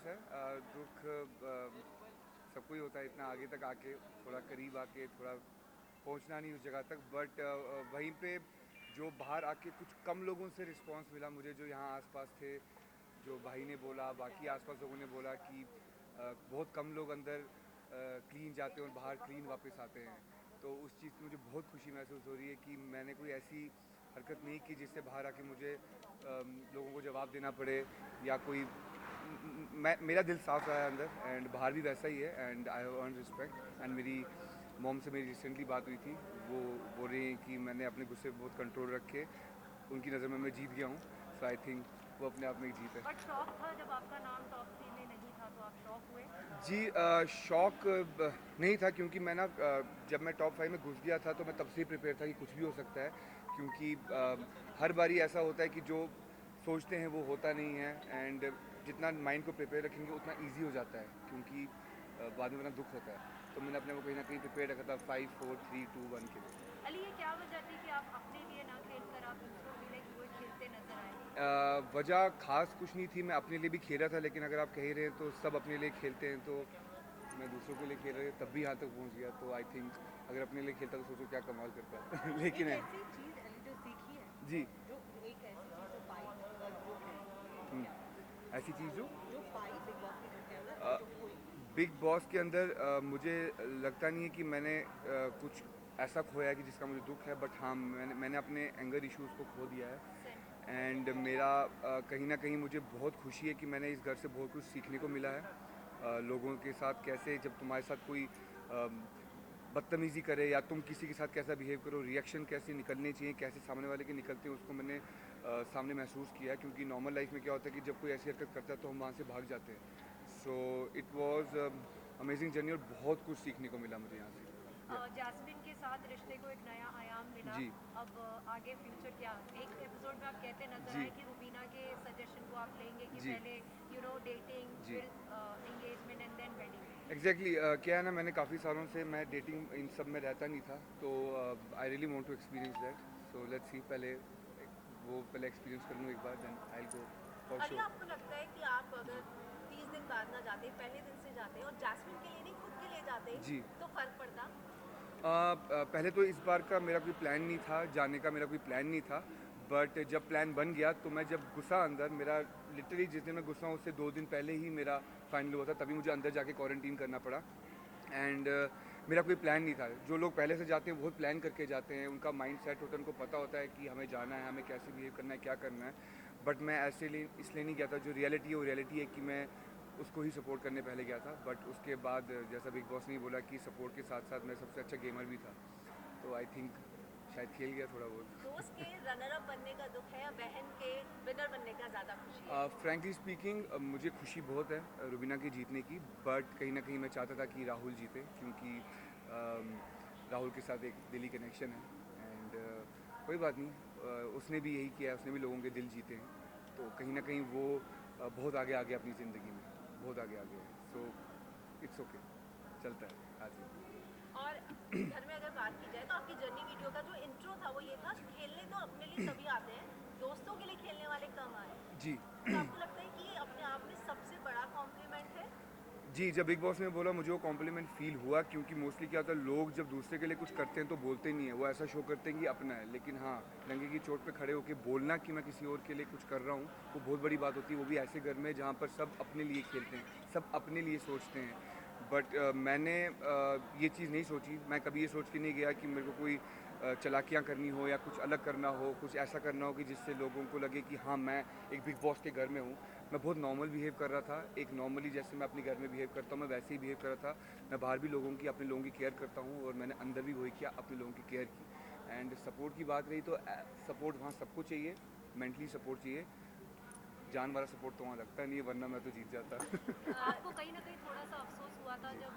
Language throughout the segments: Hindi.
है। दुख सबको ही होता है, इतना आगे तक आके, थोड़ा करीब आके, थोड़ा पहुंचना नहीं उस जगह तक। बट वहीं पे जो बाहर आके कुछ कम लोगों से रिस्पांस मिला मुझे, जो यहाँ आसपास थे, जो भाई ने बोला, बाकी आसपास लोगों ने बोला कि बहुत कम लोग अंदर क्लीन जाते हैं और बाहर क्लीन वापस आते हैं। तो उस चीज़ की मुझे बहुत खुशी महसूस हो रही है कि मैंने कोई ऐसी हरकत नहीं की जिससे बाहर आके मुझे लोगों को जवाब देना पड़े, या कोई मैं मेरा दिल साफ रहा है अंदर, एंड बाहर भी वैसा ही है। And I have earn respect. And मेरी मॉम से मेरी रिसेंटली बात हुई थी, वो बोल रही हैं कि मैंने अपने गुस्से पे बहुत कंट्रोल रखे, उनकी नज़र में मैं जीत गया हूँ। सो आई थिंक वो अपने आप में एक जीत है। बट शौक था जब आपका नाम टॉप 3 में नहीं था, तो आप शौक हुए? जी, शौक नहीं था, क्योंकि मैं ना जब मैं टॉप 5 में घुस गया था तो मैं तब से ही प्रिपेयर था कि कुछ भी हो सकता है। क्योंकि हर बारी ऐसा होता है कि जो सोचते हैं वो होता नहीं है। एंड जितना माइंड को प्रिपेयर रखेंगे उतना ईजी हो जाता है, क्योंकि बाद में बड़ा दुख होता है। तो मैंने अपने को कहीं ना कहीं प्रिपेयर रखा था 5 4 3 2 1 के लिए। अली, ये क्या वजह थी कि आप अपने लिए ना खेलकर आप दूसरों के लिए हुए खेलते नजर आए? वजह खास कुछ नहीं थी, मैं अपने लिए भी खेल रहा था। लेकिन अगर आप कह रहे हैं तो सब अपने लिए खेलते हैं, तो मैं दूसरों के लिए खेल रहा था तब भी यहाँ तक पहुँच गया। तो आई थिंक अगर अपने लिए खेलता तो सोचो क्या कमाल करता लेकिन एक है। ऐसी चीज अली जो सीखी है, जी। जो एक ऐसी चीज जो पाई जो है, हम्म, क्या ऐसी चीज़ जो पाई बिग बॉस के घर के अंदर जो और जो खोई? बिग बॉस के अंदर मुझे लगता नहीं है कि मैंने कुछ ऐसा खोया है कि जिसका मुझे दुख है। बट हाँ, मैंने अपने एंगर इश्यूज़ को खो दिया है। सेम। एंड मेरा कहीं ना कहीं मुझे बहुत खुशी है कि मैंने इस घर से बहुत कुछ सीखने को मिला है। लोगों के साथ कैसे, जब तुम्हारे साथ कोई बदतमीज़ी करे या तुम किसी के साथ कैसा बिहेव करो, रिएक्शन कैसे निकलने चाहिए, कैसे सामने वाले के निकलते हैं, उसको मैंने सामने महसूस किया है। क्योंकि नॉर्मल लाइफ में क्या होता है कि जब कोई ऐसी हरकत करता है तो हम वहाँ से भाग जाते हैं। So it was amazing journey, और बहुत कुछ सीखने को मिला मुझे यहाँ से। जैस्मिन के साथ रिश्ते को एक नया आयाम मिला। जी। अब आगे फ्यूचर क्या? एक एपिसोड में आप कहते नजर जी। आए कि रुबीना के सजेशन को आप लेंगे कि जी। पहले डेटिंग, जी। फिर engagement and then wedding. Exactly क्या है ना, मैंने काफ़ी सालों से मैं डेटिंग इन सब में रहता नहीं था। तो I really want to experience that. So let's see, पहले एक्सपीरियंस कर लूँ एक बार, देन आई गो फॉर अली, श्योर। आपको लगता है कि आप अगर 30 दिन बाद ना जाते, पहले दिन से जाते और जैस्मिन के लिए नहीं खुद के लिए जाते, जी। तो फर्क पड़ता? पहले तो इस बार का मेरा कोई प्लान नहीं था, जाने का मेरा कोई प्लान नहीं था। बट जब प्लान बन गया तो मैं जब घुसा अंदर, मेरा लिटरली जिस दिन मैं घुसा हूँ उससे 2 दिन पहले ही मेरा फाइनल हुआ था, तभी मुझे अंदर जाके क्वारंटीन करना पड़ा। एंड मेरा कोई प्लान नहीं था। जो लोग पहले से जाते हैं बहुत प्लान करके जाते हैं, उनका माइंड सेट होता है, उनको पता होता है कि हमें जाना है, हमें कैसे बिहेव करना है, क्या करना है। बट मैं ऐसे लिए इसलिए नहीं गया था। जो रियलिटी है वो रियलिटी है कि मैं उसको ही सपोर्ट करने पहले गया था। बट उसके बाद जैसा बिग बॉस ने बोला कि सपोर्ट के साथ साथ मैं सबसे अच्छा गेमर भी था, तो आई थिंक शायद खेल गया थोड़ा दोस्त बहुत। के रनर अप बनने का दुख है या बहन के विनर बनने का ज्यादा खुशी है? फ्रैंकली स्पीकिंग मुझे खुशी बहुत है रुबीना के जीतने की। बट कहीं ना कहीं मैं चाहता था कि राहुल जीते, क्योंकि राहुल के साथ एक दिली कनेक्शन है। एंड कोई बात नहीं, उसने भी यही किया है, उसने भी लोगों के दिल जीते हैं। तो कहीं ना कहीं वो बहुत आगे आ गया अपनी ज़िंदगी में, बहुत आगे आ गया है। सो इट्स ओके, चलता है आज ही। और घर में अगर बात की जाए तो आपकी जर्नी वीडियो का जो इंट्रो था वो ये था, खेलने तो अपने लिए सभी आते हैं, दोस्तों के लिए खेलने वाले कम आए। जी। तो आपको लगता है कि ये अपने आप में सबसे बड़ा कॉम्प्लीमेंट है? जी, जब बिग बॉस ने बोला मुझे वो कॉम्प्लीमेंट फ़ील हुआ, क्योंकि मोस्टली क्या होता है, लोग जब दूसरे के लिए कुछ करते हैं तो बोलते नहीं है, वो ऐसा शो करते हैं कि अपना है। लेकिन हाँ, नंगे की चोट पे खड़े होकर बोलना कि मैं किसी और के लिए कुछ कर रहा हूँ, वो बहुत बड़ी बात होती है। वो भी ऐसे घर में जहाँ पर सब अपने लिए खेलते हैं, सब अपने लिए सोचते हैं। बट मैंने ये चीज़ नहीं सोची। मैं कभी ये सोच के नहीं गया कि मेरे को कोई चालाकियाँ करनी हो या कुछ अलग करना हो, कुछ ऐसा करना हो कि जिससे लोगों को लगे कि हाँ, मैं एक बिग बॉस के घर में हूँ। मैं बहुत नॉर्मल बिहेव कर रहा था, एक नॉर्मली जैसे मैं अपने घर में बिहेव करता हूँ मैं वैसे ही बिहेव कर रहा था। मैं बाहर भी अपने लोगों की केयर करता हूँ, और मैंने अंदर भी वही किया, अपने लोगों की केयर की। एंड सपोर्ट की बात रही तो सपोर्ट वहाँ सबको चाहिए, मेंटली सपोर्ट चाहिए। जान वाला सपोर्ट तो वहाँ लगता नहीं है, वरना मैं तो जीत जाता। आपको कहीं ना कहीं थोड़ा सा अफसोस हुआ था जी। जब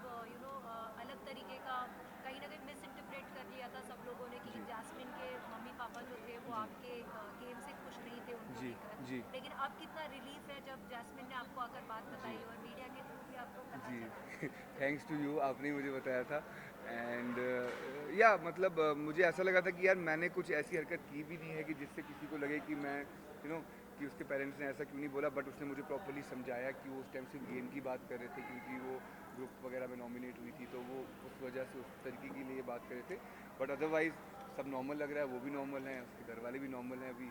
अलग तरीके का कहीं ना कहीं मिस इंटरप्रेट कर लिया था सब लोगों ने कि जी। जैस्मिन के मम्मी पापा जो थे वो जी। आपके गेम से खुश नहीं थे उनको जी। लेकर। जी। लेकिन अब कितना रिलीफ है जब जैस्मिन ने आपको आकर बात जी। बताई और मीडिया के थ्रू भी आपको पता जी। चला। थैंक्स टू यू, आपने ही मुझे बताया था। एंड या मतलब मुझे ऐसा लगा था कि यार मैंने कुछ ऐसी हरकत की भी नहीं है कि जिससे किसी को लगे कि मैं यू नो कि उसके पेरेंट्स ने ऐसा क्यों नहीं बोला, बट उसने मुझे प्रॉपर्ली समझाया कि वो उस टाइम सिर्फ गेम की बात कर रहे थे, क्योंकि वो ग्रुप वगैरह में नॉमिनेट हुई थी, तो वो उस वजह से उस तरीके के लिए बात कर रहे थे। बट अदरवाइज़ सब नॉर्मल लग रहा है, वो भी नॉर्मल हैं, उसके घर वाले भी नॉर्मल हैं अभी।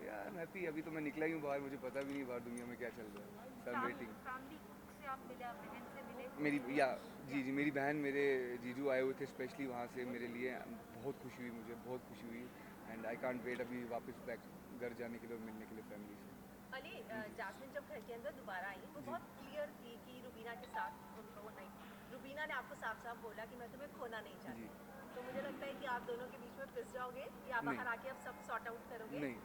यार मैं हैप्पी, अभी तो मैं निकला ही हूँ बाहर, मुझे पता भी नहीं बाहर दुनिया में क्या चल रहा है। सो आई एम वेटिंग। फैमिली से आप मिले, आप बहन से मिले? मेरी या जी जी, मेरी बहन, मेरे जीजू आए हुए थे स्पेशली वहाँ से मेरे लिए। बहुत खुशी हुई, मुझे बहुत खुशी हुई, एंड आई कांट वेट अभी वापस बैक घर जाने के लिए और मिलने के लिए फैमिली से। अली, जास्मिन जब घर के अंदर दोबारा आई वो बहुत क्लियर थी कि रुबीना के साथ वो नहीं, रुबीना ने आपको साफ साफ बोला कि मैं तुम्हें खोना नहीं चाहती। तो मुझे लगता है कि आप दोनों के बीच में पिस जाओगे या नहीं। बाहर आके अब सब सॉर्ट आउट करोगे? नहीं,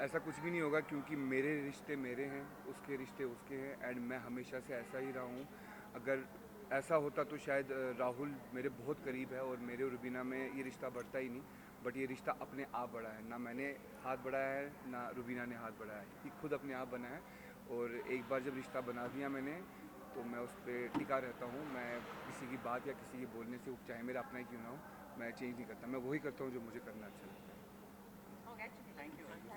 ऐसा कुछ भी नहीं होगा, क्योंकि मेरे रिश्ते मेरे हैं, उसके रिश्ते उसके हैं, एंड मैं हमेशा से ऐसा ही रहा हूँ। अगर ऐसा होता तो शायद राहुल मेरे बहुत करीब है और मेरे और रुबीना में ये रिश्ता बढ़ता ही नहीं, बट ये रिश्ता अपने आप बढ़ा है। ना मैंने हाथ बढ़ाया है, ना रुबीना ने हाथ बढ़ाया है, ये खुद अपने आप बना है। और एक बार जब रिश्ता बना दिया मैंने, तो मैं उस पर टिका रहता हूँ। मैं किसी की बात या किसी के बोलने से, चाहे मेरा अपना ही क्यों ना हो, मैं चेंज नहीं करता। मैं वही करता हूँ जो मुझे करना अच्छा लगता है। Congratulations.